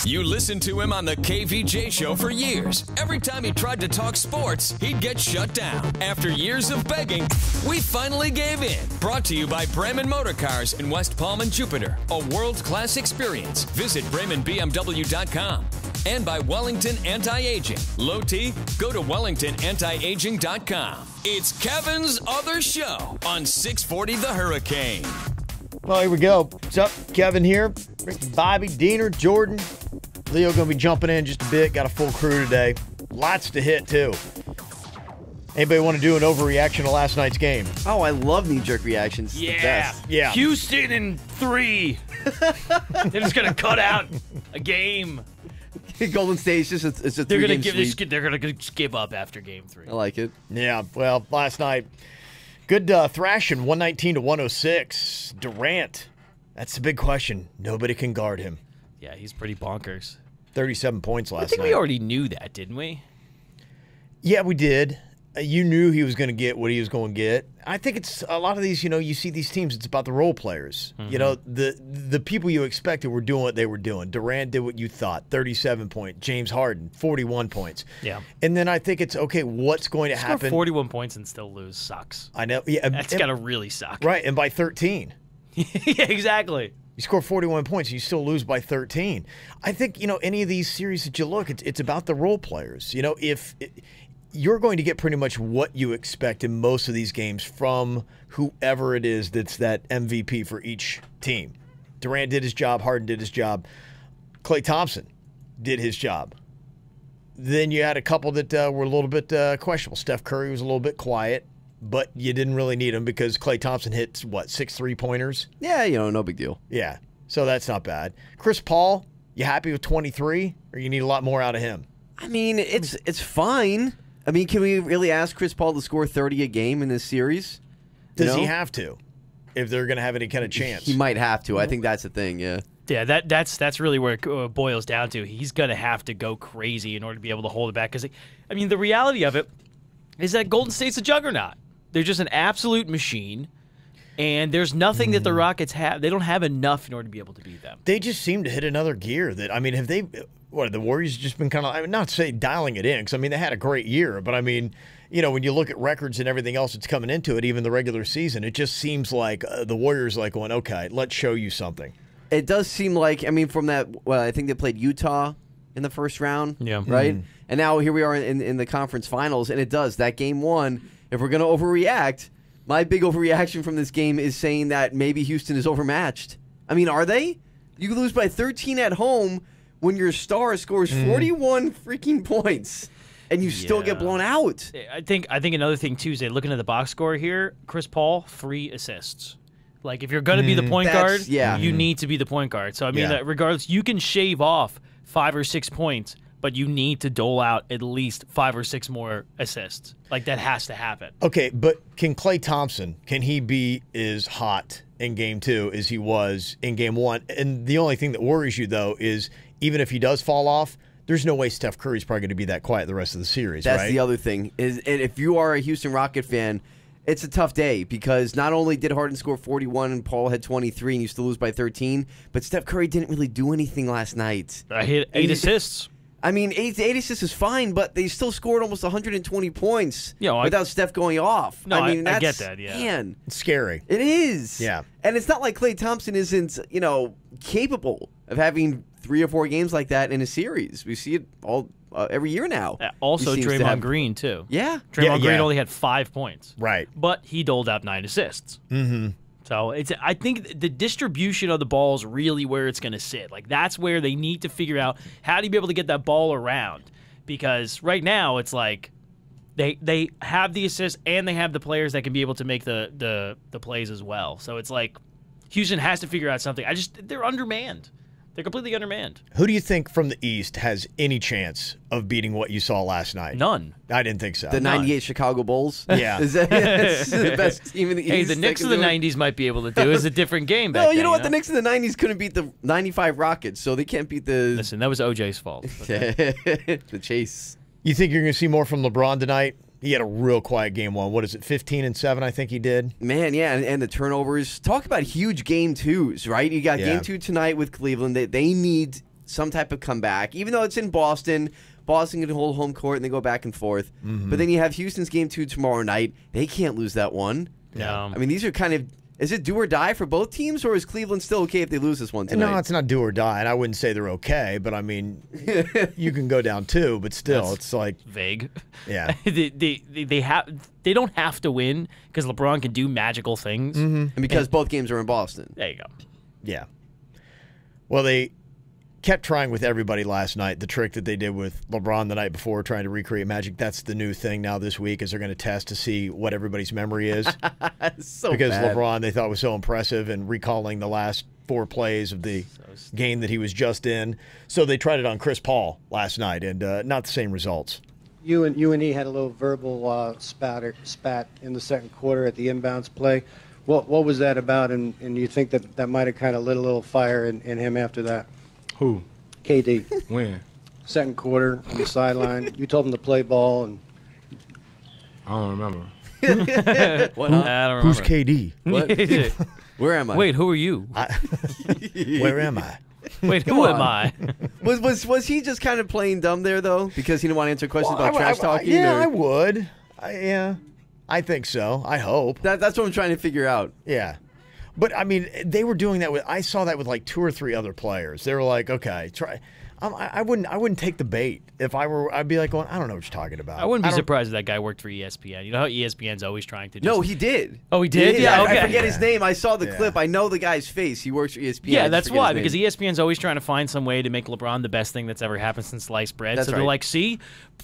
You listened to him on the KVJ show for years. Every time he tried to talk sports, he'd get shut down. After years of begging, we finally gave in. Brought to you by Bremen Motor Cars in West Palm and Jupiter. A world-class experience. Visit BremenBMW.com. And by Wellington Anti-Aging. Low T? Go to WellingtonAntiAging.com. It's Kevin's Other Show on 640 The Hurricane. Well, here we go. What's up? Kevin here. Bobby, Diener, Jordan. Leo going to be jumping in just a bit. Got a full crew today. Lots to hit, too. Anybody want to do an overreaction to last night's game? Oh, I love knee-jerk reactions. Yeah. Yeah. Houston in 3. They're just gonna cut out a game. Golden State is just it's a They're three-game gonna sweep. they're gonna give up after game 3. I like it. Yeah, well, last night, good thrashing, 119 to 106. Durant, that's the big question. Nobody can guard him. Yeah, he's pretty bonkers. 37 points last I think night. we already knew that, didn't we? Yeah, we did. You knew he was going to get what he was going to get. I think it's a lot of these, you see these teams, it's about the role players. Mm-hmm. The people you expected were doing what they were doing. Durant did what you thought, 37 points. James Harden, 41 points. Yeah. And then I think it's, okay, what's going to Score happen? 41 points and still lose sucks. I know. Yeah, That's gotta really suck. Right, and by 13. Yeah, exactly. You score 41 points, and you still lose by 13. I think, any of these series that you look, it's about the role players. If you're going to get pretty much what you expect in most of these games from whoever it is that's that MVP for each team. Durant did his job. Harden did his job. Klay Thompson did his job. Then you had a couple that were a little bit questionable. Steph Curry was a little bit quiet, but you didn't really need him because Klay Thompson hit, 6 3-pointers? Yeah, no big deal. Yeah, so that's not bad. Chris Paul, you happy with 23, or you need a lot more out of him? I mean, it's fine. I mean, can we really ask Chris Paul to score 30 a game in this series? Does he have to, if they're going to have any kind of chance? He might have to. I think that's the thing, yeah. Yeah, that's really where it boils down to. He's going to have to go crazy in order to be able to hold it back. Because, I mean, the reality of it is that Golden State's a juggernaut. They're just an absolute machine, and there's nothing that the Rockets have. They don't have enough in order to be able to beat them. They just seem to hit another gear. Have they? What have the Warriors just been kind of? Not to say dialing it in, because they had a great year, but when you look at records and everything else that's coming into it, even the regular season, it just seems like the Warriors going, okay, let's show you something. It does seem like, from that, I think they played Utah in the first round, right? And now here we are in the conference finals, and it does. That game 1, if we're going to overreact, my big overreaction from this game is saying that maybe Houston is overmatched. Are they? You lose by 13 at home when your star scores 41 freaking points, and you still get blown out. I think another thing, too, is looking at the box score here, Chris Paul, 3 assists. Like, if you're going to be the point guard, you need to be the point guard. So, regardless, you can shave off 5 or 6 points, but you need to dole out at least 5 or 6 more assists. Like, that has to happen. Okay, but can Klay Thompson, can he be as hot in Game 2 as he was in Game 1? And the only thing that worries you, though, is even if he does fall off, there's no way Steph Curry's probably going to be that quiet the rest of the series, That's right? the other thing. And if you are a Houston Rocket fan, it's a tough day because not only did Harden score 41 and Paul had 23 and you still lose by 13, but Steph Curry didn't really do anything last night. I hit 8 assists. 8 assists is fine, but they still scored almost 120 points without Steph going off. No, I that's, get that, yeah. Man, It's scary. it is. Yeah. And it's not like Klay Thompson isn't, capable of having 3 or 4 games like that in a series. We see it all every year now. Also, He seems to Draymond have- Green, too. Yeah. Draymond Green yeah. only had 5 points. Right. But he doled out 9 assists. Mm-hmm. So I think the distribution of the ball is really where it's going to sit. Like, that's where they need to figure out how to be able to get that ball around. Because right now it's like they have the assists and they have the players that can be able to make the plays as well. So it's like Houston has to figure out something. They're undermanned. They're completely undermanned. Who do you think from the East has any chance of beating what you saw last night? None. I didn't think so. The 98 Chicago Bulls? Yeah. That's the best team in the East. Hey, the Knicks of the 90s might be able to do. It was a different game back No, then. you know what? The Knicks of the 90s couldn't beat the 95 Rockets, so they can't beat the... Listen, that was OJ's fault. the chase. You think you're going to see more from LeBron tonight? He had a real quiet game 1. What is it, 15 and 7, I think he did? Man, yeah, and the turnovers. Talk about huge game 2s, right? You got game 2 tonight with Cleveland. They need some type of comeback, even though it's in Boston. Boston can hold home court and they go back and forth. But then you have Houston's game 2 tomorrow night. They can't lose that one. No. I mean, these are kind of. Is it do or die for both teams, or is Cleveland still okay if they lose this one tonight? No, it's not do or die, and I wouldn't say they're okay, but I mean, you can go down 2, but still, it's like vague. Yeah, they don't have to win because LeBron can do magical things, and because both games are in Boston. There you go. Yeah. Well, they kept trying with everybody last night. The trick that they did with LeBron the night before, trying to recreate magic. That's the new thing now this week, is they're going to test to see what everybody's memory is. So because bad. LeBron, they thought was so impressive and recalling the last 4 plays of the game that he was just in. So they tried it on Chris Paul last night, and not the same results. You and he had a little verbal spat in the second quarter at the inbounds play. What was that about? And you think that might have kind of lit a little fire in him after that? Who? KD. When? Second quarter on the sideline. You told him to play ball, and I don't remember. What? I don't remember. Who's KD? What? Where am I? Wait, who are you? Where am I? Wait, who am I? Was he just kind of playing dumb there though, because he didn't want to answer questions about trash talking? Yeah, or? I would. Yeah, I think so. I hope. That's what I'm trying to figure out. Yeah. But, I mean, they were doing that with – I saw that with, like, 2 or 3 other players. They were like, okay, try – I wouldn't take the bait. If I were – I'd be like, going, I don't know what you're talking about. I wouldn't be surprised if that guy worked for ESPN. You know how ESPN's always trying to just... No, he did. Oh, he did? Yeah, okay. I forget his name. I saw the clip. I know the guy's face. He works for ESPN. Yeah, that's why, because ESPN's always trying to find some way to make LeBron the best thing that's ever happened since sliced bread. That's so they're right. like, see,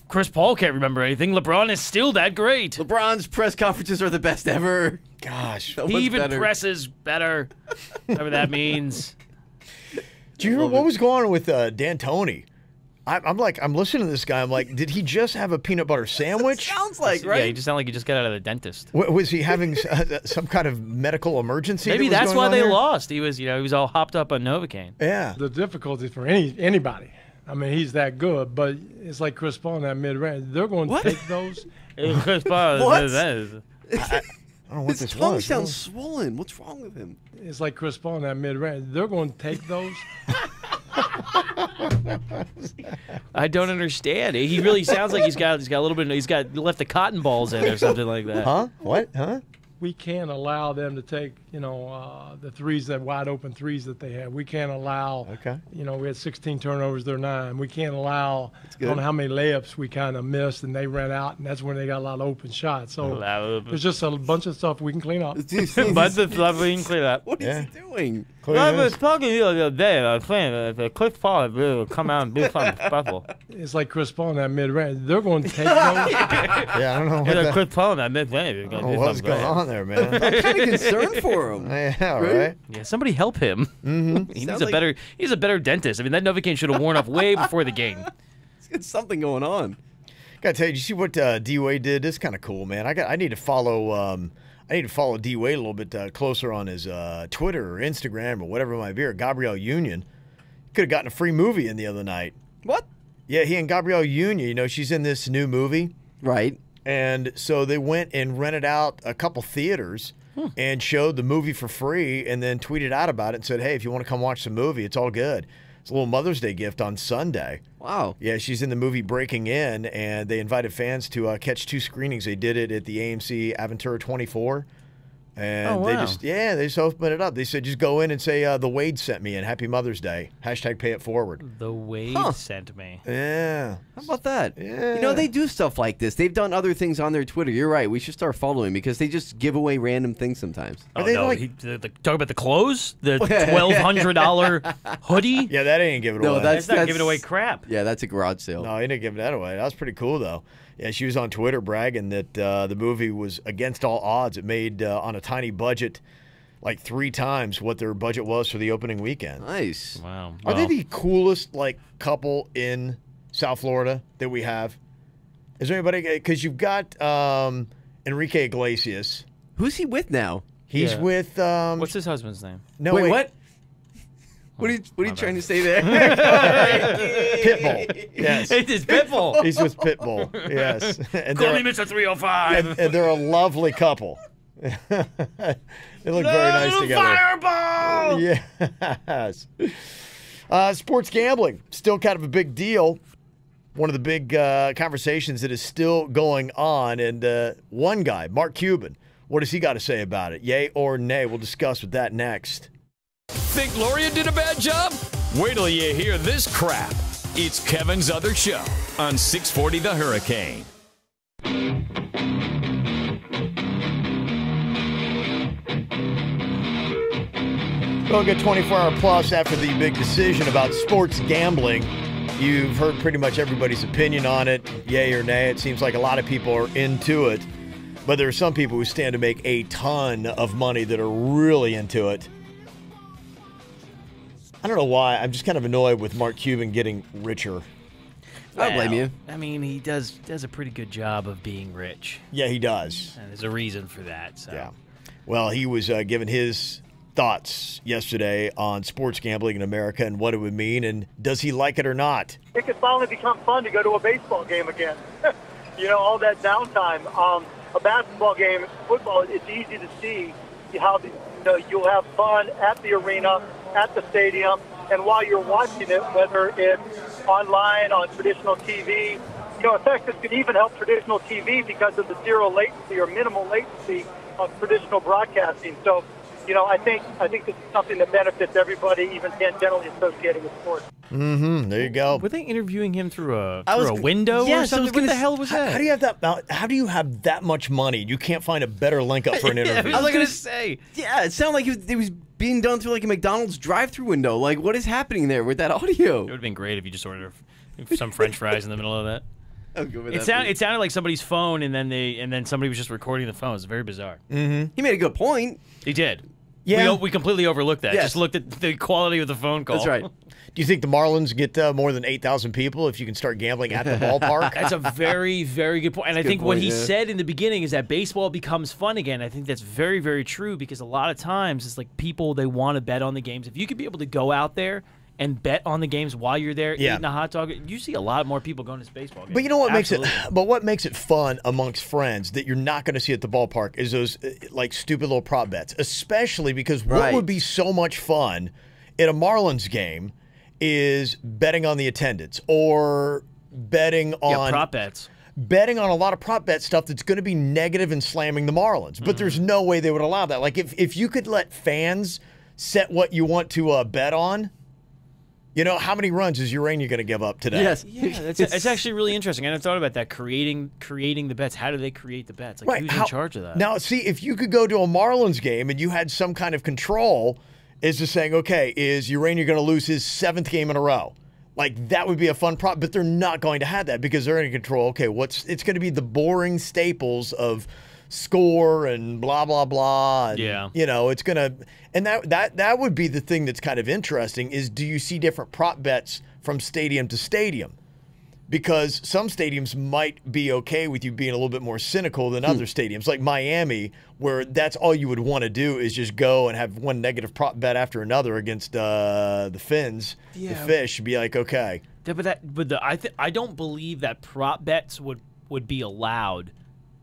Chris Paul can't remember anything. LeBron is still that great. LeBron's press conferences are the best ever. Gosh. So He much even better. presses better, whatever that means. Do you hear what was going on with D'Antoni? I'm listening to this guy. I'm like, did he just have a peanut butter sandwich? Sounds like, right? Yeah, you just sound like you just got out of the dentist. Was he having some kind of medical emergency? Maybe that was that's going why on they there? lost. He was all hopped up on Novocaine. Yeah. The difficulty for anybody. I mean, he's that good, but it's like Chris Paul in that mid-range. They're going to take those. Chris Paul. What? I don't know what His this tongue was. sounds swollen. What's wrong with him? It's like Chris Paul in that mid-range. They're going to take those. I don't understand. He really sounds like he's got a little bit. He's left the cotton balls in or something like that. Huh? What? Huh? We can't allow them to take, the threes, that wide open threes that they have. We can't allow. Okay. We had 16 turnovers, they're 9. We can't allow. I good. don't know how many layups we kind of missed, and they ran out, and that's when they got a lot of open shots. So there's just a bunch of stuff we can clean up. But the stuff we can clear that. What is he doing? I was talking to you the other day. I was saying that Chris Paul will come out and do something special. It's like Chris Paul in that mid-range. They're going to take those. Yeah, I don't know. Yeah, Chris Paul in that mid-range. What's going on there, man? I'm kind of concerned for him. Yeah, right. Yeah, somebody help him. Mm-hmm. He needs Sounds he's a better dentist. I mean, that Novocaine should have worn off way before the game. He's got something going on. Gotta tell you, did you see what D-Wade did? It's kind of cool, man. I need to follow. I need to follow D-Wade a little bit closer on his Twitter or Instagram or whatever it might be. Or Gabrielle Union could have gotten a free movie in the other night. What? Yeah, he and Gabrielle Union. She's in this new movie, Right. and so they went and rented out a couple theaters and showed the movie for free, and then tweeted out about it and said, "Hey, if you want to come watch the movie, it's all good." It's a little Mother's Day gift on Sunday. Wow. Yeah, she's in the movie Breaking In, and they invited fans to catch 2 screenings. They did it at the AMC Aventura 24. And they just opened it up. They said, just go in and say, the Wade sent me, and Happy Mother's Day. # pay it forward. The Wade sent me. Yeah. How about that? Yeah. They do stuff like this. They've done other things on their Twitter. You're right. We should start following because they just give away random things sometimes. Oh, they no. like- Talk about the clothes? The $1,200 hoodie? Yeah, that ain't giving it No, away. that's- That's not giving away crap. Yeah, that's a garage sale. No, he didn't give that away. That was pretty cool, though. Yeah, she was on Twitter bragging that the movie was against all odds. It made, on a tiny budget, like 3 times what their budget was for the opening weekend. Nice. Wow. Are they the coolest, couple in South Florida that we have? Is there anybody? Because you've got Enrique Iglesias. Who's he with now? He's Yeah. with. What's his husband's name? No, Wait, what? What are you trying to say there? Pitbull. Yes. It's Pitbull. He's with Pitbull. Yes. And Call they're, me Mr. 305. and they're a lovely couple. They look very nice together. Fireball! Yes. Sports gambling, still kind of a big deal. One of the big conversations that is still going on. And one guy, Mark Cuban, what does he got to say about it? Yay or nay? We'll discuss with that next. Think Loria did a bad job? Wait till you hear this crap. It's Kevin's Other Show on 640 The Hurricane. We'll get 24-hour plus after the big decision about sports gambling. You've heard pretty much everybody's opinion on it, yay or nay. It seems like a lot of people are into it, but there are some people who stand to make a ton of money that are really into it. I don't know why. I'm just kind of annoyed with Mark Cuban getting richer. I don't blame you. I mean, he does a pretty good job of being rich. Yeah, he does. And there's a reason for that. So. Yeah. Well, he was giving his thoughts yesterday on sports gambling in America and what it would mean, and does he like it or not? It could finally become fun to go to a baseball game again. All that downtime. A basketball game, football, it's easy to see how you'll have fun at the arena, at the stadium, and while you're watching it, whether it's online, on traditional TV, in fact, this could even help traditional TV because of the zero latency or minimal latency of traditional broadcasting. So, I think this is something that benefits everybody, even tangentially associated with sports. Mm-hmm. There you go. Were they interviewing him through a window or something? What the hell was that? How do you have that? How do you have that much money? You can't find a better link up for an interview. I was going to say. Yeah, it sounded like it was being done through like a McDonald's drive-through window. Like, what is happening there with that audio? It would have been great if you just ordered some French fries in the middle of that. It sounded like somebody's phone, and then somebody was just recording the phone. It was very bizarre. Mm-hmm. He made a good point. He did. Yeah, we completely overlooked that. Yes. Just looked at the quality of the phone call. That's right. Do you think the Marlins get more than 8,000 people if you can start gambling at the ballpark? That's a very, very good point. And I think what he said in the beginning is that baseball becomes fun again. I think that's very, very true because a lot of times it's like people, they want to bet on the games. If you could be able to go out there and bet on the games while you're there eating a hot dog, you see a lot more people going to baseball games. But you know what what makes it fun amongst friends that you're not going to see at the ballpark is those like stupid little prop bets, especially because what would be so much fun at a Marlins game is betting on the attendance or betting on prop bets. Betting on a lot of prop bet stuff that's going to be negative and slamming the Marlins. But there's no way they would allow that. Like if you could let fans set what you want to bet on, how many runs is Urania going to give up today? Yes. Yeah, it's actually really interesting. I never thought about that, creating the bets. How do they create the bets? Like, who's in charge of that? Now, see, if you could go to a Marlins game and you had some kind of control, is just saying, okay, is Urania going to lose his 7th game in a row? Like, that would be a fun prop, but they're not going to have that because they're in control. Okay, it's going to be the boring staples of score and blah blah blah. And, it's gonna, and that would be the thing that's kind of interesting is, do you see different prop bets from stadium to stadium? Because some stadiums might be okay with you being a little bit more cynical than other stadiums, like Miami, where that's all you would want to do is just go and have one negative prop bet after another against the Finns, the Fish. Be like, okay, I don't believe that prop bets would be allowed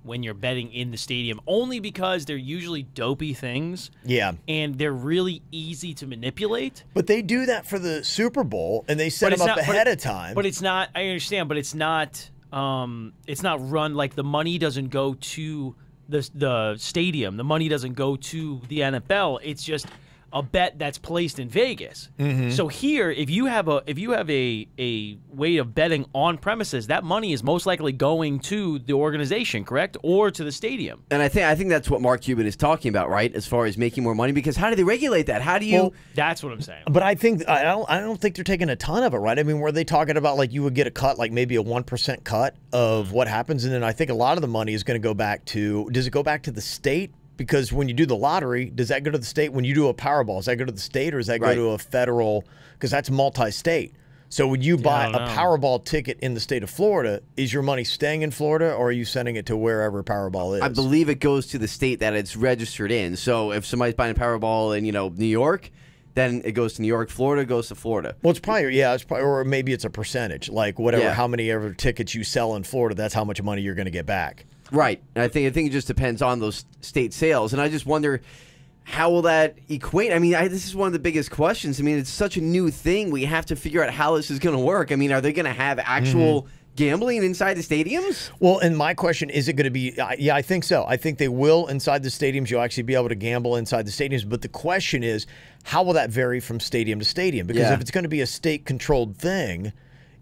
when you're betting in the stadium, only because they're usually dopey things. Yeah. And they're really easy to manipulate. But they do that for the Super Bowl, and they set them up ahead of time. But it's not, I understand, but it's not run, like the money doesn't go to the stadium. The money doesn't go to the NFL. It's just a bet that's placed in Vegas. Mm-hmm. So here, if you have a way of betting on premises, that money is most likely going to the organization, correct, or to the stadium. And I think that's what Mark Cuban is talking about, right? As far as making more money, because how do they regulate that? How do you? Well, that's what I'm saying. But I don't think they're taking a ton of it, right? I mean, were they talking about like you would get a cut, like maybe a 1% cut of what happens, and then I think a lot of the money is going to go back to. Does it go back to the state? Because when you do the lottery, does that go to the state? When you do a Powerball, does that go to the state or does that go to a federal? Because that's multi-state. So when you buy a Powerball ticket in the state of Florida, is your money staying in Florida or are you sending it to wherever Powerball is? I believe it goes to the state that it's registered in. So if somebody's buying a Powerball in, New York, then it goes to New York. Florida goes to Florida. Well, it's probably, or maybe it's a percentage. Like whatever, how many ever tickets you sell in Florida, that's how much money you're going to get back. Right. And I think it just depends on those state sales. And I just wonder, how will that equate? I mean, this is one of the biggest questions. I mean, it's such a new thing. We have to figure out how this is going to work. I mean, are they going to have actual gambling inside the stadiums? Well, and my question, is it going to be, I think so. I think they will inside the stadiums. You'll actually be able to gamble inside the stadiums. But the question is, how will that vary from stadium to stadium? Because if it's going to be a state-controlled thing,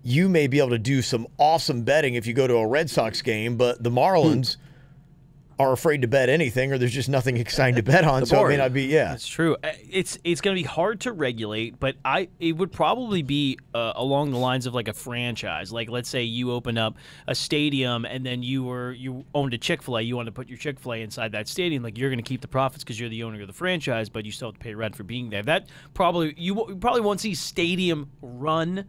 you may be able to do some awesome betting if you go to a Red Sox game, but the Marlins are afraid to bet anything, or there's just nothing exciting to bet on. So it may not be. It's true. It's going to be hard to regulate, but it would probably be along the lines of like a franchise. Like, let's say you open up a stadium and then you owned a Chick-fil-A. You want to put your Chick-fil-A inside that stadium. Like, you're going to keep the profits because you're the owner of the franchise, but you still have to pay rent for being there. That probably you probably won't see stadium run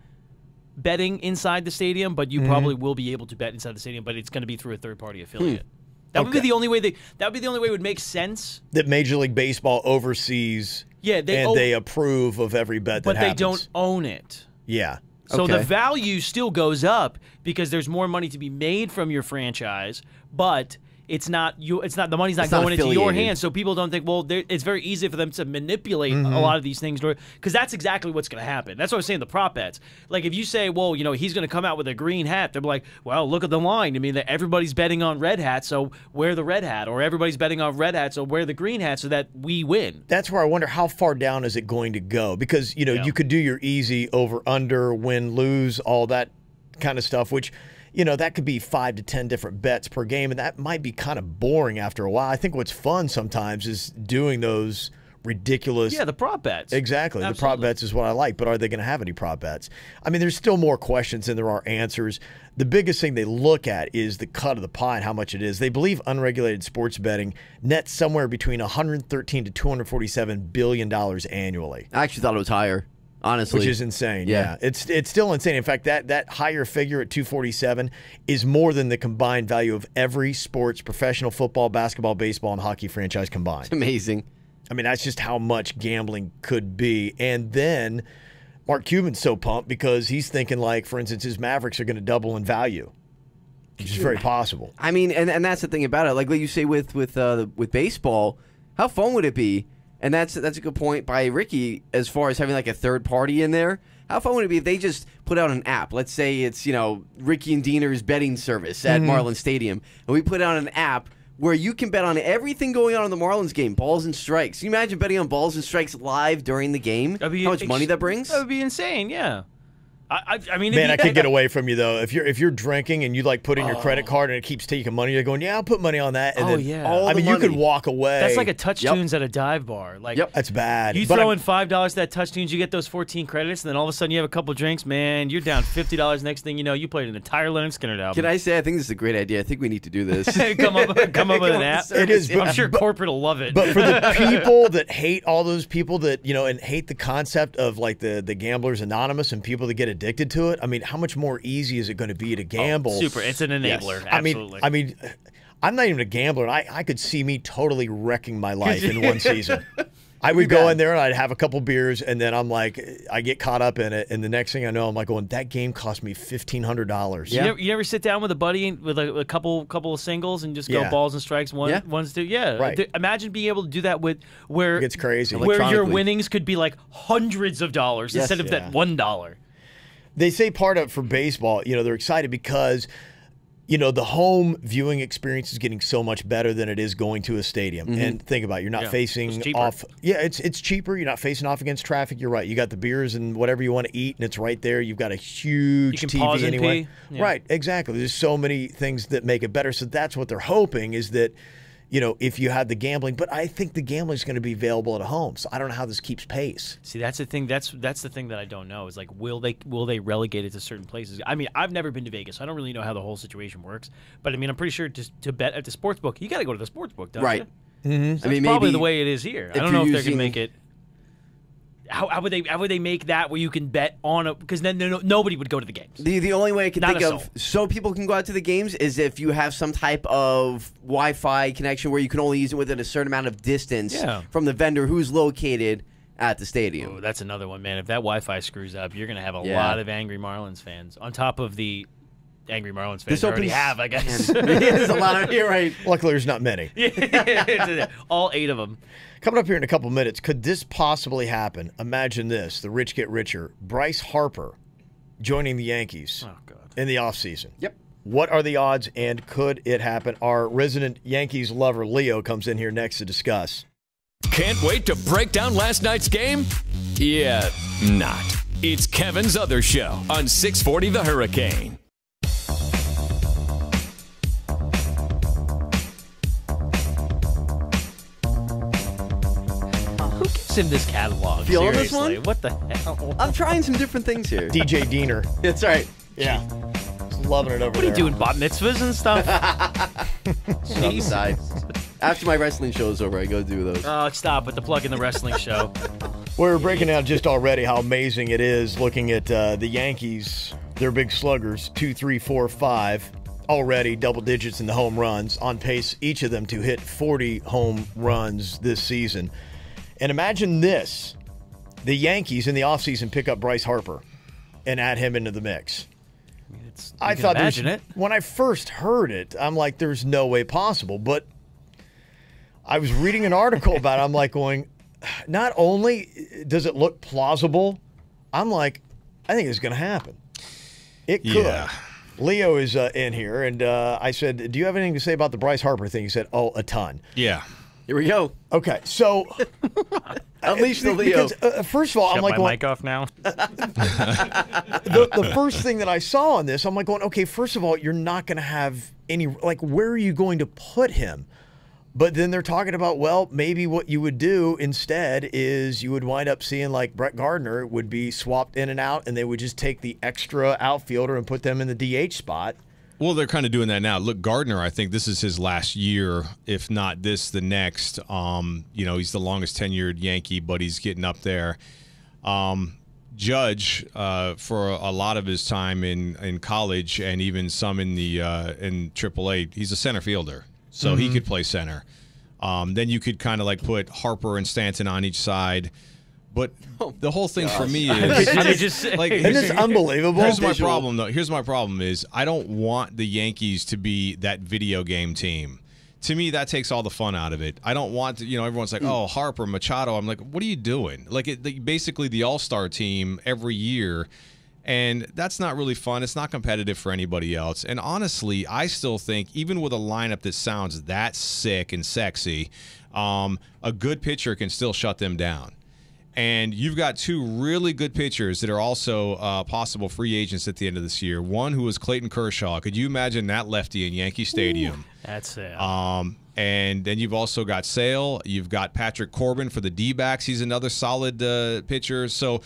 betting inside the stadium, but you probably will be able to bet inside the stadium. But it's going to be through a third-party affiliate. That would be the only way. That would be the only way it would make sense. That Major League Baseball oversees, they approve of every bet that happens. But they don't own it. Yeah. So the value still goes up because there's more money to be made from your franchise, but it's not the money's not going into your hands. So people don't think, well, it's very easy for them to manipulate a lot of these things, because that's exactly what's going to happen. That's what I was saying, the prop bets. Like, if you say, well, he's going to come out with a green hat, they're like, well, look at the line. I mean, everybody's betting on red hat, so wear the red hat, or everybody's betting on red hat, so wear the green hat, so that we win. That's where I wonder, how far down is it going to go? Because you could do your easy over under, win, lose, all that kind of stuff, which that could be 5 to 10 different bets per game, and that might be kind of boring after a while. I think what's fun sometimes is doing those ridiculous... Yeah, the prop bets. Exactly. Absolutely. The prop bets is what I like, but are they going to have any prop bets? I mean, there's still more questions than there are answers. The biggest thing they look at is the cut of the pie and how much it is. They believe unregulated sports betting nets somewhere between $113 to $247 billion annually. I actually thought it was higher. Honestly, which is insane. Yeah. It's still insane. In fact, that higher figure at 247 is more than the combined value of every sports, professional football, basketball, baseball, and hockey franchise combined. It's amazing. I mean, that's just how much gambling could be. And then Mark Cuban's so pumped because he's thinking, like, for instance, his Mavericks are going to double in value, which is very possible. I mean, and that's the thing about it. Like you say with baseball, how fun would it be? And that's a good point by Ricky as far as having like a third party in there. How fun would it be if they just put out an app? Let's say it's, Ricky and Diener's betting service at Marlins Stadium. And we put out an app where you can bet on everything going on in the Marlins game, balls and strikes. Can you imagine betting on balls and strikes live during the game? How much money that brings? That would be insane, yeah. I mean, man, I could get away from you though. If you're drinking and you like put in your credit card and it keeps taking money, you're going, yeah, I'll put money on that. And you could walk away. That's like a Touch Tunes at a dive bar. Like, that's bad. You throw in $5 to that Touch Tunes, you get those 14 credits, and then all of a sudden you have a couple drinks, man. You're down $50. Next thing you know, you played an entire Leonard Skinner album. Can I say I think this is a great idea? I think we need to do this. come up with an app. It is. I'm sure corporate will love it. But for the people that hate all those people that and hate the concept of like the Gamblers Anonymous and people that get addicted to it, I mean, how much more easy is it going to be to gamble? Super. It's an enabler. Yes. Absolutely. I mean, I'm not even a gambler, and I could see me totally wrecking my life in one season. I would go in there and I'd have a couple beers, and then I'm like, I get caught up in it, and the next thing I know, I'm like, going, that game cost me $1,500. Yeah. You never sit down with a buddy with a couple of singles and just go balls and strikes, ones, two. Yeah. Right. Imagine being able to do that where it gets crazy. Where your winnings could be like hundreds of dollars instead of that $1. They say part of it for baseball, they're excited because, the home viewing experience is getting so much better than it is going to a stadium. And think about it, you're not facing off. Yeah, it's cheaper. You're not facing off against traffic. You're right. You got the beers and whatever you want to eat, and it's right there. You've got a huge TV pause anyway. And pee. Yeah. Right, exactly. There's so many things that make it better. So that's what they're hoping is that, if you had the gambling, but I think the gambling is going to be available at home. So I don't know how this keeps pace. See, that's the thing. That's the thing that I don't know is like, will they relegate it to certain places? I mean, I've never been to Vegas, so I don't really know how the whole situation works. But I mean, I'm pretty sure to bet at the sports book, you got to go to the sports book, don't you? Mm-hmm. So I mean, probably the way it is here. I don't know if they're going to make it. How would they make that where you can bet on it? Because then nobody would go to the games. The only way I can think of so people can go out to the games is if you have some type of Wi-Fi connection where you can only use it within a certain amount of distance from the vendor who's located at the stadium. Oh, that's another one, man. If that Wi-Fi screws up, you're going to have a lot of angry Marlins fans on top of the angry Marlins fans already have, I guess. There's a lot of here, right? Luckily, there's not many. All 8 of them. Coming up here in a couple minutes, could this possibly happen? Imagine this, the rich get richer. Bryce Harper joining the Yankees in the offseason. Yep. What are the odds, and could it happen? Our resident Yankees lover, Leo, comes in here next to discuss. Can't wait to break down last night's game? Yeah, not. It's Kevin's Other Show on 640 The Hurricane. Who gives him this catalog? Feel Seriously, this one? What the hell? I'm trying some different things here. DJ Diener. That's right. Yeah. Just loving it over What are there. you doing, bat mitzvahs and stuff? Side. After my wrestling show is over, I go do those. Oh, stop with the plug in the wrestling show. We're breaking down just already how amazing it is looking at the Yankees, their big sluggers, 2, 3, 4, 5, already double digits in the home runs, on pace, each of them to hit 40 home runs this season. And imagine this, the Yankees in the offseason pick up Bryce Harper and add him into the mix. I thought when I first heard it, I'm like, there's no way possible. But I was reading an article about it. I'm like going, not only does it look plausible, I'm like, I think it's going to happen. It could. Yeah. Leo is in here, and I said, do you have anything to say about the Bryce Harper thing? He said, oh, a ton. Yeah. Here we go. Okay, so unleash the Leo. Because, first of all, Shut I'm like, my mic off now. the first thing that I saw on this, I'm like going, okay, first of all, you're not going to have any, like, where are you going to put him? But then they're talking about, well, maybe what you would do instead is you would wind up seeing like Brett Gardner would be swapped in and out, and they would just take the extra outfielder and put them in the DH spot. Well, they're kind of doing that now. Look, Gardner, I think this is his last year, if not this, the next. He's the longest tenured Yankee, but he's getting up there. Judge, for a lot of his time in college and even some in the in AAA, he's a center fielder, so he could play center. Then you could kind of like put Harper and Stanton on each side. But the whole thing for me is, isn't this unbelievable? Here's my problem, though. Here's my problem is I don't want the Yankees to be that video game team. To me, that takes all the fun out of it. I don't want to, everyone's like, oh, Harper, Machado. I'm like, what are you doing? Basically the all-star team every year, and that's not really fun. It's not competitive for anybody else. And honestly, I still think, even with a lineup that sounds that sick and sexy, a good pitcher can still shut them down. And you've got two really good pitchers that are also possible free agents at the end of this year. One who is Clayton Kershaw. Could you imagine that lefty in Yankee Stadium? Ooh, that's it. And then you've also got Sale. You've got Patrick Corbin for the D-backs. He's another solid pitcher. So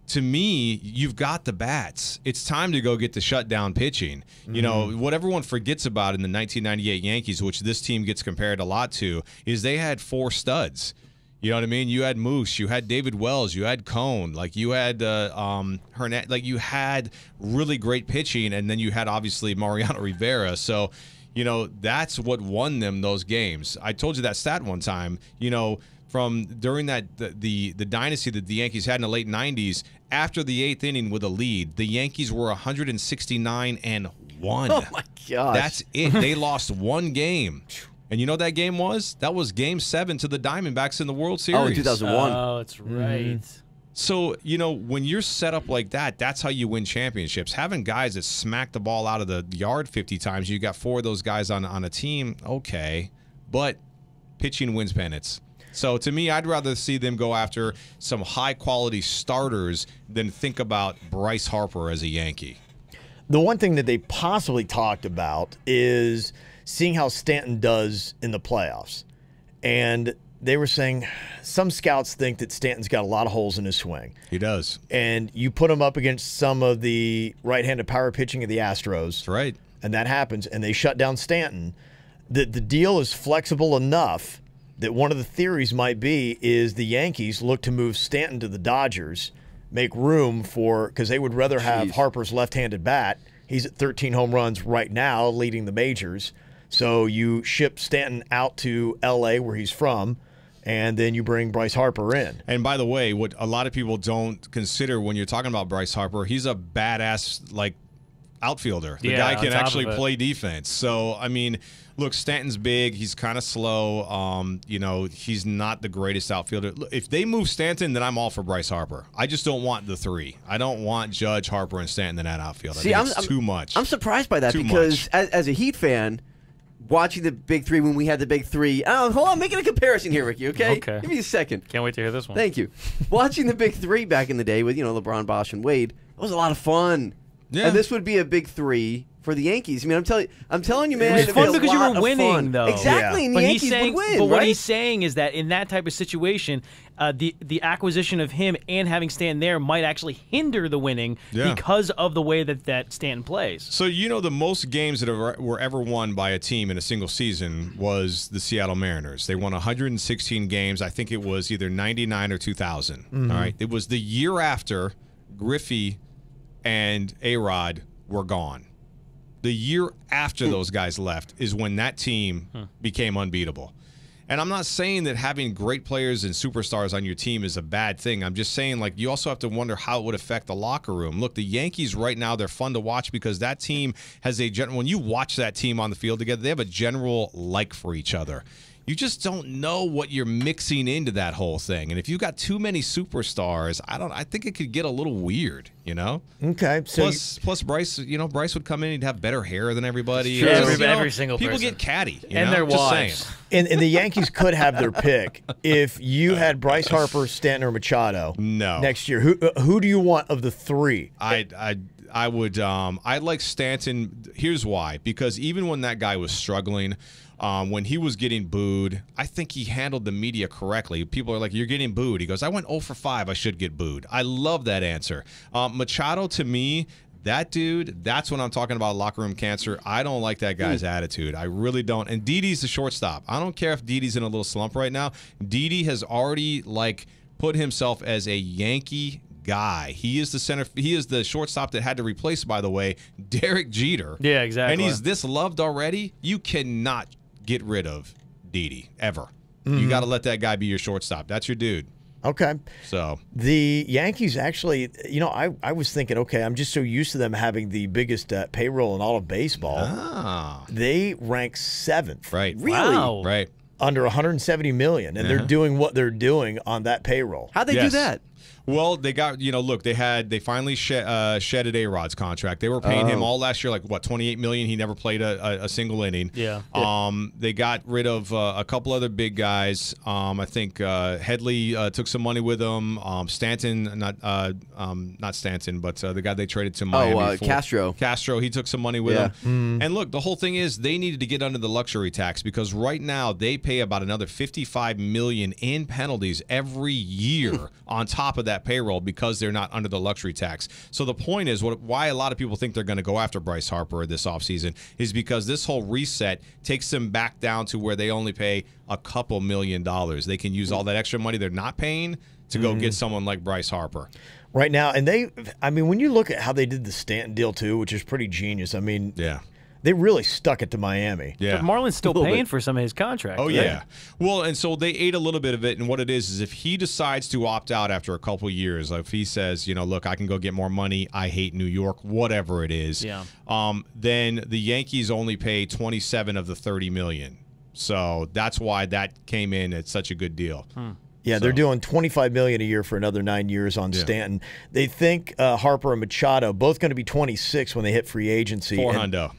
to me, you've got the bats. It's time to go get the shutdown pitching. What everyone forgets about in the 1998 Yankees, which this team gets compared a lot to, is they had 4 studs. You know what I mean? You had Moose, you had David Wells, you had Cone, you had Hernandez, you had really great pitching, and then you had obviously Mariano Rivera. So, that's what won them those games. I told you that stat one time. From during that the dynasty that the Yankees had in the late 90s, after the 8th inning with a lead, the Yankees were 169-1. Oh my gosh! That's it. They lost one game. And you know what that game was? That was Game 7 to the Diamondbacks in the World Series. Oh, in 2001. Oh, that's right. So, when you're set up like that, that's how you win championships. Having guys that smack the ball out of the yard 50 times, you got 4 of those guys on a team, okay. But pitching wins pennants. So, to me, I'd rather see them go after some high-quality starters than think about Bryce Harper as a Yankee. The one thing that they possibly talked about is seeing how Stanton does in the playoffs. And they were saying some scouts think that Stanton's got a lot of holes in his swing. He does. And you put him up against some of the right-handed power pitching of the Astros. That's right. And that happens, and they shut down Stanton. The deal is flexible enough that one of the theories might be is the Yankees look to move Stanton to the Dodgers, make room for, because they would rather have Harper's left-handed bat. He's at 13 home runs right now, leading the majors. So you ship Stanton out to L.A., where he's from, and then you bring Bryce Harper in. And by the way, what a lot of people don't consider when you're talking about Bryce Harper, he's a badass, outfielder. The guy can actually play defense. So, I mean, look, Stanton's big. He's kind of slow. He's not the greatest outfielder. Look, if they move Stanton, then I'm all for Bryce Harper. I just don't want the three. I don't want Judge, Harper, and Stanton in that outfield. I think it's too much. I'm surprised by that because as a Heat fan, watching the big three when we had the big three. Oh, hold on, making a comparison here, Ricky, okay? Give me a second. Can't wait to hear this one. Thank you. Watching the big three back in the day with, LeBron, Bosh, and Wade, it was a lot of fun. Yeah. And this would be a big three for the Yankees. I mean, I'm telling you, man. It was fun because you were winning, though. Exactly, and the Yankees would win, But what he's saying is that in that type of situation, the acquisition of him and having Stanton there might actually hinder the winning because of the way that Stanton plays. So, the most games that were ever won by a team in a single season was the Seattle Mariners. They won 116 games. I think it was either 99 or 2000. Mm-hmm. All right. It was the year after Griffey and A-Rod were gone. The year after those guys left is when that team became unbeatable. And I'm not saying that having great players and superstars on your team is a bad thing. I'm just saying, you also have to wonder how it would affect the locker room. Look, the Yankees right now, they're fun to watch because that team has when you watch that team on the field together, they have a general like for each other. You just don't know what you're mixing into that whole thing. And if you've got too many superstars, I think it could get a little weird, Okay. So plus Bryce, Bryce would come in, he'd have better hair than everybody. Every single people person. Get catty. And their wives. And the Yankees could have their pick if you had Bryce Harper, Stanton, or Machado next year. Who do you want of the three? I would I like Stanton. Here's why. Because even when that guy was struggling, when he was getting booed, I think he handled the media correctly. People are like, you're getting booed. He goes, I went 0 for 5. I should get booed. I love that answer. Machado, to me, that dude, that's when I'm talking about locker room cancer. I don't like that guy's attitude. I really don't. And Didi's the shortstop. I don't care if Didi's in a little slump right now. Didi has already, put himself as a Yankee guy. He is the center. He is the shortstop that had to replace, by the way, Derek Jeter. Yeah, exactly. And he's this loved already. You cannot get rid of Didi ever. You got to let that guy be your shortstop. That's your dude. Okay. So the Yankees actually, I was thinking, okay, I'm just so used to them having the biggest payroll in all of baseball. They rank 7th. Right. Really? Wow. Right. Under 170 million, and they're doing what they're doing on that payroll. How'd they do that? Well, they got, look, they finally shedded A-Rod's contract. They were paying him all last year, $28 million. He never played a single inning. Yeah. They got rid of a couple other big guys. I think Headley took some money with him. Stanton, not Stanton, but the guy they traded to Miami. Castro. Castro, he took some money with him. And look, the whole thing is they needed to get under the luxury tax because right now they pay about another $55 million in penalties every year on top of that payroll because they're not under the luxury tax. So the point is why a lot of people think they're going to go after Bryce Harper this offseason is because this whole reset takes them back down to where they only pay a couple $1 million. They can use all that extra money they're not paying to go get someone like Bryce Harper. Right now, and when you look at how they did the Stanton deal too, which is pretty genius. Yeah. They really stuck it to Miami. Yeah. But Marlon's still paying for some of his contract. Oh, right? yeah. Well, and so they ate a little bit of it, and what it is if he decides to opt out after a couple years, if he says, look, I can go get more money, I hate New York, whatever it is, then the Yankees only pay 27 of the $30 million. So that's why that came in at such a good deal. Yeah, they're doing $25 million a year for another 9 years on Stanton. They think Harper and Machado both going to be 26 when they hit free agency. $400.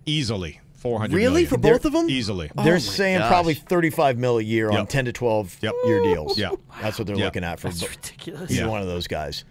Easily. $400 really million. for both of them? Easily. They're saying probably $35 million a year on 10 to 12 year deals. Yeah, that's what they're looking at for. That's ridiculous. Either one of those guys.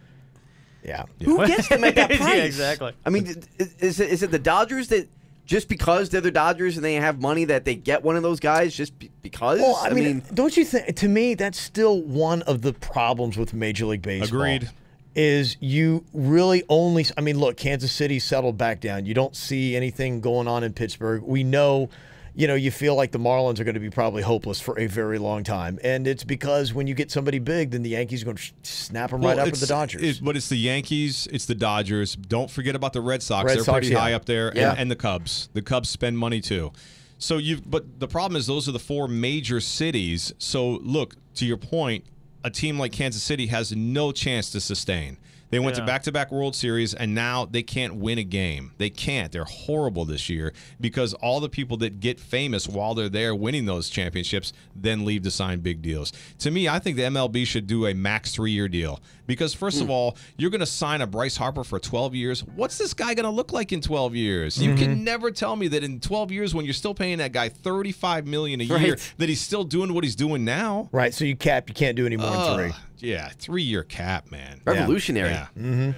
Yeah. Who gets them at that price? Yeah, exactly. I mean, is it the Dodgers that just because they're the Dodgers and they have money that they get one of those guys just because? Well, I mean, don't you think? To me, that's still one of the problems with Major League Baseball. Agreed. Is you really only – look, Kansas City settled back down. You don't see anything going on in Pittsburgh. We know, you feel like the Marlins are going to be probably hopeless for a very long time. And it's because when you get somebody big, then the Yankees are going to snap them right up with the Dodgers. But it's the Yankees, it's the Dodgers. Don't forget about the Red Sox. They're pretty high up there. Yeah. And the Cubs. The Cubs spend money too. So but the problem is those are the 4 major cities. So look, to your point, a team like Kansas City has no chance to sustain. They went to back-to-back World Series, and now they can't win a game. They can't. They're horrible this year because all the people that get famous while they're there winning those championships then leave to sign big deals. To me, I think the MLB should do a max 3-year deal because, first of all, you're going to sign a Bryce Harper for 12 years. What's this guy going to look like in 12 years? You can never tell me that in 12 years when you're still paying that guy $35 million a year that he's still doing what he's doing now. Right, so you can't do any more than 3. Yeah, 3-year cap, man. Revolutionary. Yeah.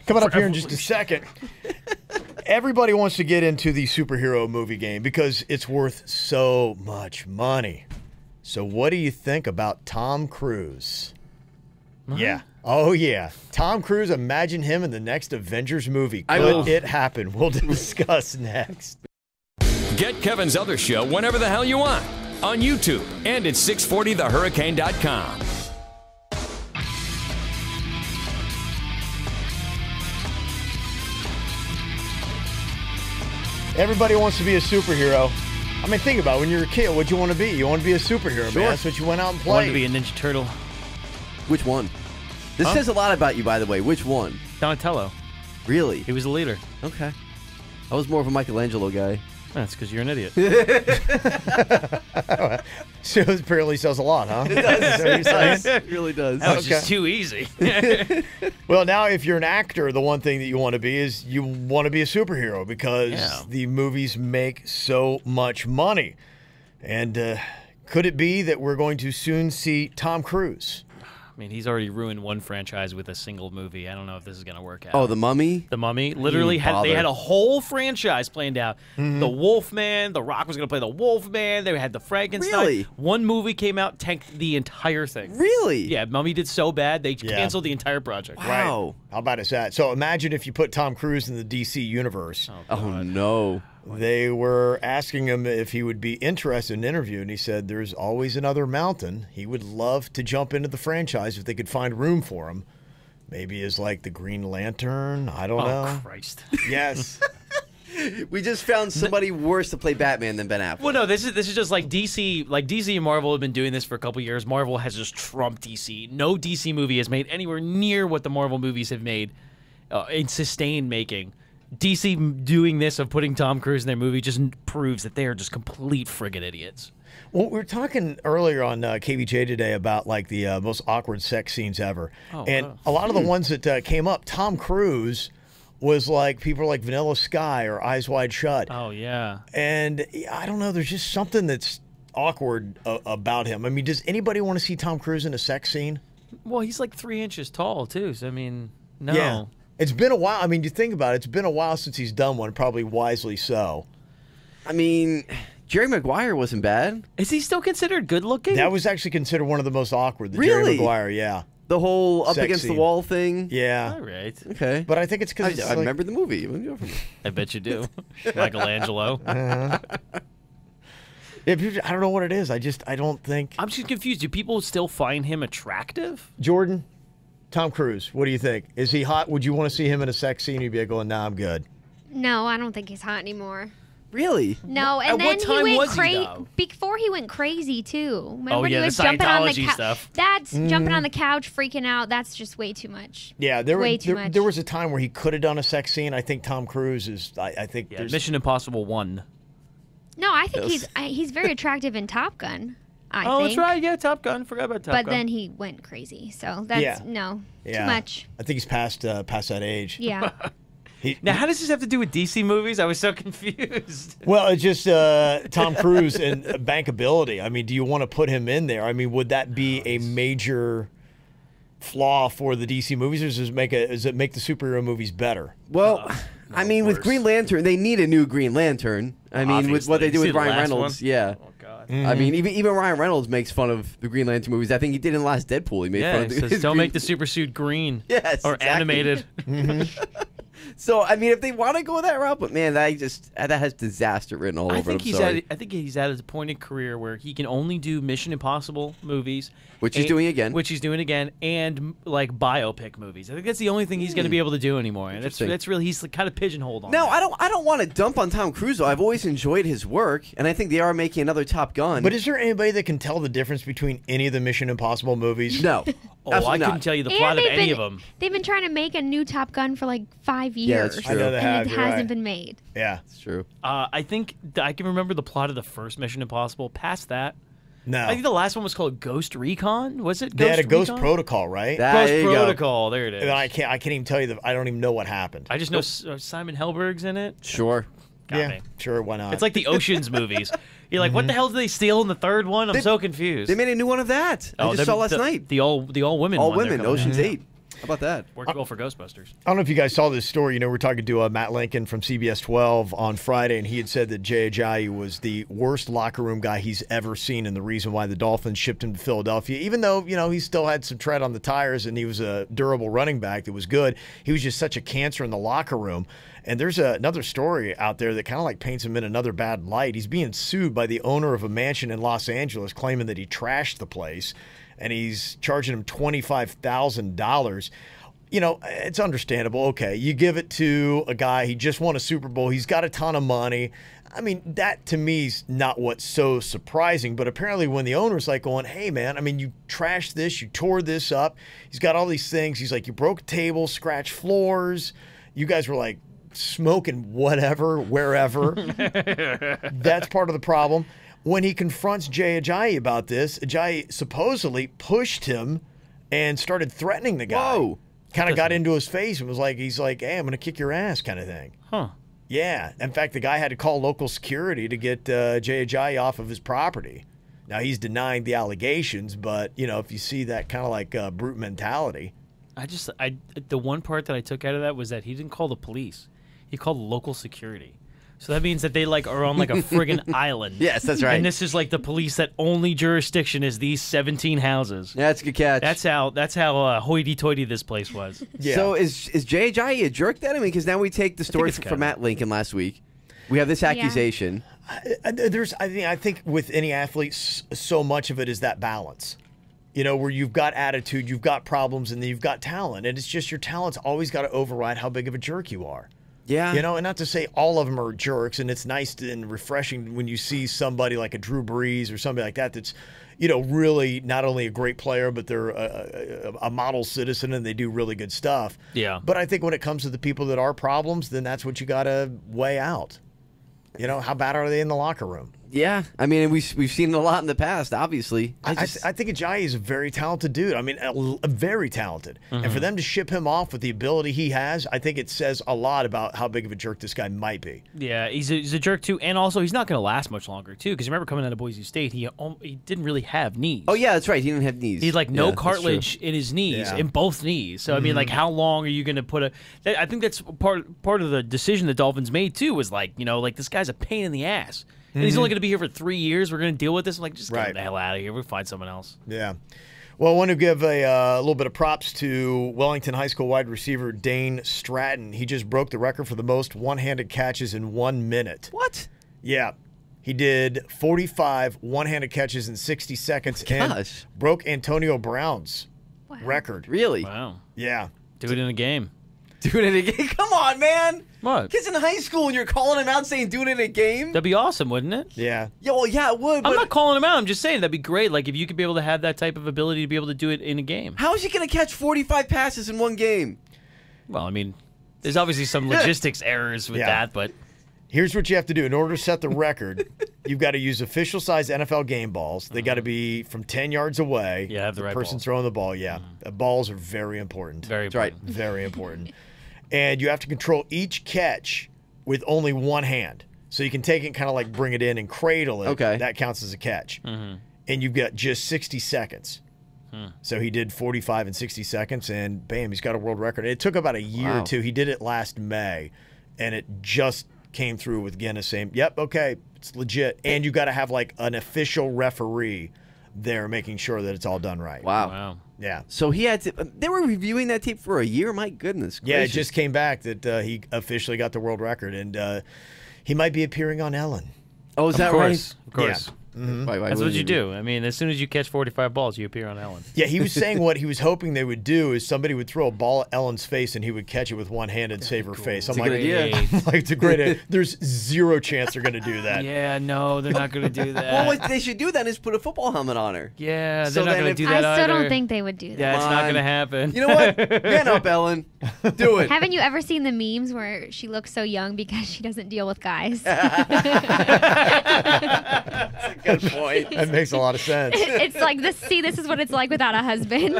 Coming up here in just a second. Everybody wants to get into the superhero movie game because it's worth so much money. So what do you think about Tom Cruise? Yeah. Oh, yeah. Tom Cruise, imagine him in the next Avengers movie. Could it happen? We'll discuss next. Get Kevin's other show whenever the hell you want on YouTube and at 640thehurricane.com. Everybody wants to be a superhero. I mean, think about it. When you're a kid, what'd you want to be? You want to be a superhero, man. That's what you went out and played. I wanted to be a Ninja Turtle. Which one? This says a lot about you, by the way. Which one? Donatello. Really? He was the leader. Okay. I was more of a Michelangelo guy. That's because you're an idiot. So it apparently sells a lot, huh? It does. It really does. That was just too easy. Well, now if you're an actor, the one thing that you want to be is you want to be a superhero because the movies make so much money. And could it be that we're going to soon see Tom Cruise? I mean, he's already ruined one franchise with a single movie. I don't know if this is going to work out. Oh, The Mummy? The Mummy. Literally, they had a whole franchise planned out. The Wolfman. The Rock was going to play the Wolfman. They had the Frankenstein. Really? One movie came out, tanked the entire thing. Really? Yeah, Mummy did so bad, they canceled the entire project. Wow. Right. How bad is that? So imagine if you put Tom Cruise in the DC universe. Oh, no. They were asking him if he would be interested in an interview, and he said there's always another mountain. He would love to jump into the franchise if they could find room for him. Maybe as like the Green Lantern. I don't know. Oh, Christ. Yes. We just found somebody worse to play Batman than Ben Affleck. Well, no, this is just like DC. Like DC and Marvel have been doing this for a couple years. Marvel has just trumped DC. No DC movie has made anywhere near what the Marvel movies have made in sustained making. DC doing this of putting Tom Cruise in their movie just proves that they are just complete friggin' idiots. Well, we were talking earlier on KVJ today about like the most awkward sex scenes ever. And a lot of the ones that came up, Tom Cruise was like people like Vanilla Sky or Eyes Wide Shut. Oh, yeah. And I don't know, there's just something that's awkward about him. I mean, does anybody want to see Tom Cruise in a sex scene? Well, he's like 3 inches tall, too. So, I mean, no. Yeah. It's been a while. I mean, you think about it, it's been a while since he's done one, probably wisely so. I mean, Jerry Maguire wasn't bad. Is he still considered good looking? That was actually considered one of the most awkward. The Really? Jerry Maguire, yeah. The whole up Sex against the scene. wall thing. Yeah. All right. Okay. But I think it's because I remember the movie. I bet you do. Michelangelo. I don't know what it is. I don't think. I'm just confused. Do people still find him attractive? Jordan, Tom Cruise, what do you think? Is he hot? Would you want to see him in a sex scene? You'd be like going, nah, I'm good. No, I don't think he's hot anymore. Really? No, and At then what time he went was he, crazy. though? Before he went crazy too. Remember Oh, when yeah, he the was jumping on the Scientology stuff. That's jumping on the couch, freaking out. That's just way too much. Yeah, way too much. There was a time where he could have done a sex scene. I think Tom Cruise is. I think Yeah, there's. Mission Impossible 1. No, I think he's very attractive in Top Gun. I Oh, think. that's right. Yeah, Top Gun. Forgot about Top Gun. But then he went crazy. So that's too much. I think he's past that age. Yeah. Now, how does this have to do with DC movies? I was so confused. Well, it's just Tom Cruise and bankability. I mean, do you want to put him in there? I mean, would that be a major flaw for the DC movies, or does it make the superhero movies better? Well, I mean, with Green Lantern, they need a new Green Lantern. I mean, with what they do You with see the Ryan last Reynolds, one? yeah. Oh, God. I mean, even Ryan Reynolds makes fun of the Green Lantern movies. I think he did in the last Deadpool. He made fun of He says, don't make the super suit green. Yes, or exactly. animated. So, I mean, if they want to go that route, but man, that has disaster written all over I think it. he's at his point in career where he can only do Mission Impossible movies, Which he's doing again. and like biopic movies. I think that's the only thing he's going to be able to do anymore. And that's really he's kind of pigeonholed on. No, that. I don't want to dump on Tom Cruise, though. I've always enjoyed his work, and I think they are making another Top Gun. But is there anybody that can tell the difference between any of the Mission Impossible movies? No. Oh, I couldn't tell you the plot of any of them. They've been trying to make a new Top Gun for like 5 years. Yeah, that's true. I know they have, and it hasn't been made. Yeah, it's true. I think I can remember the plot of the first Mission Impossible. Past that, no. I think the last one was called Ghost Recon. Was it? They had a Ghost Recon? Protocol, right? Ghost Protocol. There it is. And I can't even tell you I don't even know what happened. I just know Simon Helberg's in it. Sure. Got me. Sure, why not? It's like the Ocean's movies. You're like, what the hell did they steal in the third one? I'm so confused. They made a new one of that. I just saw last night. The all women. All one women. Ocean's 8. How about that? Worked well for Ghostbusters. I don't know if you guys saw this story. You know, we're talking to Matt Lincoln from CBS 12 on Friday, and he had said that Jay Ajayi was the worst locker room guy he's ever seen, and the reason why the Dolphins shipped him to Philadelphia, even though, you know, he still had some tread on the tires and he was a durable running back that was good, he was just such a cancer in the locker room. And there's another story out there that kind of like paints him in another bad light. He's being sued by the owner of a mansion in Los Angeles, claiming that he trashed the place, and he's charging him $25,000. You know, it's understandable. Okay, you give it to a guy, he just won a Super Bowl, he's got a ton of money. I mean, that to me is not what's so surprising, but apparently when the owner's like going, hey man, I mean, you trashed this, you tore this up, he's got all these things, he's like, you broke tables, scratched floors, you guys were like smoking whatever, wherever. That's part of the problem. When he confronts Jay Ajayi about this, Ajayi supposedly pushed him and started threatening the guy. Whoa. Kind of got into his face and was like, he's like, hey, I'm going to kick your ass kind of thing. Huh. Yeah. In fact, the guy had to call local security to get Jay Ajayi off of his property. Now, he's denying the allegations, but, you know, if you see that kind of like brute mentality. The one part that I took out of that was that he didn't call the police. He called local security. So that means that they like are on like a friggin' island. Yes, that's right. And this is like the police that only jurisdiction is these 17 houses. Yeah, that's a good catch. That's how hoity-toity this place was. Yeah. So is Jay Ajayi a jerk then? I mean, because now we take the story from Matt Lincoln last week. We have this accusation. I think with any athlete, so much of it is that balance. You know, where you've got attitude, you've got problems, and then you've got talent. And it's just your talent's always got to override how big of a jerk you are. Yeah. You know, and not to say all of them are jerks, and it's nice and refreshing when you see somebody like a Drew Brees or somebody like that that's, you know, really not only a great player, but they're a model citizen and they do really good stuff. Yeah. But I think when it comes to the people that are problems, then that's what you got to weigh out. You know, how bad are they in the locker room? Yeah, I mean, we've seen it a lot in the past, obviously. I think Ajayi is a very talented dude. I mean, very talented. And for them to ship him off with the ability he has, I think it says a lot about how big of a jerk this guy might be. Yeah, he's a jerk, too. And also, he's not going to last much longer, too, because remember coming out of Boise State, he didn't really have knees. Oh, yeah, that's right. He didn't have knees. He had, like, no cartilage in his knees, in both knees. So, I mean, like, how long are you going to put I think that's part of the decision the Dolphins made, too, was like, you know, like, this guy's a pain in the ass. And he's only going to be here for 3 years. We're going to deal with this. I'm like, just get the hell out of here. We'll find someone else. Yeah. Well, I want to give a little bit of props to Wellington High School wide receiver Dane Stratton. He just broke the record for the most one-handed catches in 1 minute. What? Yeah. He did 45 one-handed catches in 60 seconds and broke Antonio Brown's record. Really? Wow. Yeah. Do it in a game. Do it in a game? Come on, man. What? Kids in high school and you're calling him out saying do it in a game? That'd be awesome, wouldn't it? Yeah. Yeah, well, yeah, it would. But I'm not calling him out. I'm just saying that'd be great. Like, if you could be able to have that type of ability to be able to do it in a game. How is he going to catch 45 passes in one game? Well, I mean, there's obviously some logistics errors with that, but... Here's what you have to do. In order to set the record, you've got to use official-sized NFL game balls. They got to be from 10 yards away. Yeah, have the right person balls. throwing the ball, yeah. Balls are very important. Very important. Right. Very important. And you have to control each catch with only one hand. So you can take it and kind of like bring it in and cradle it. Okay. That counts as a catch. And you've got just 60 seconds. So he did 45 in 60 seconds, and bam, he's got a world record. It took about a year or two. He did it last May, and it just came through with Guinness saying, yep, okay, it's legit. And you got to have like an official referee there making sure that it's all done right. Wow. Yeah. So he had to. They were reviewing that tape for a year. My goodness. Yeah, it gracious. just came back that he officially got the world record, and he might be appearing on Ellen. Oh, is that right? Of course. That's what you do. I mean, as soon as you catch 45 balls, you appear on Ellen. Yeah, he was saying what he was hoping they would do is somebody would throw a ball at Ellen's face and he would catch it with one hand and save her face. I'm like, it's a great idea. There's zero chance they're going to do that. Yeah, no, they're not going to do that. Well, what they should do then is put a football helmet on her. Yeah, they're not going to do that I still either. don't think they would do that. Yeah, it's not going to happen. You know what? Man up, Ellen. Do it. Haven't you ever seen the memes where she looks so young because she doesn't deal with guys? That's a good point. That makes a lot of sense. It's like, this is what it's like without a husband.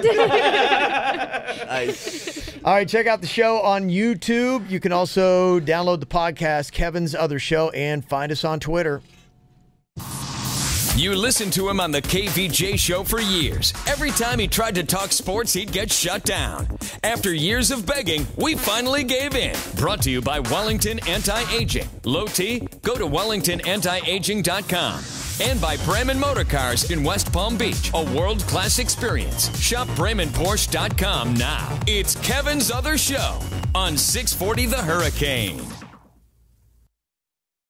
Nice. All right, check out the show on YouTube. You can also download the podcast, Kevin's Other Show, and find us on Twitter. You listened to him on the KVJ show for years. Every time he tried to talk sports, he'd get shut down. After years of begging, we finally gave in. Brought to you by Wellington Anti-Aging. Low T? Go to wellingtonantiaging.com. And by Bremen Motor Cars in West Palm Beach. A world-class experience. Shop BremenPorsche.com now. It's Kevin's Other Show on 640 The Hurricane.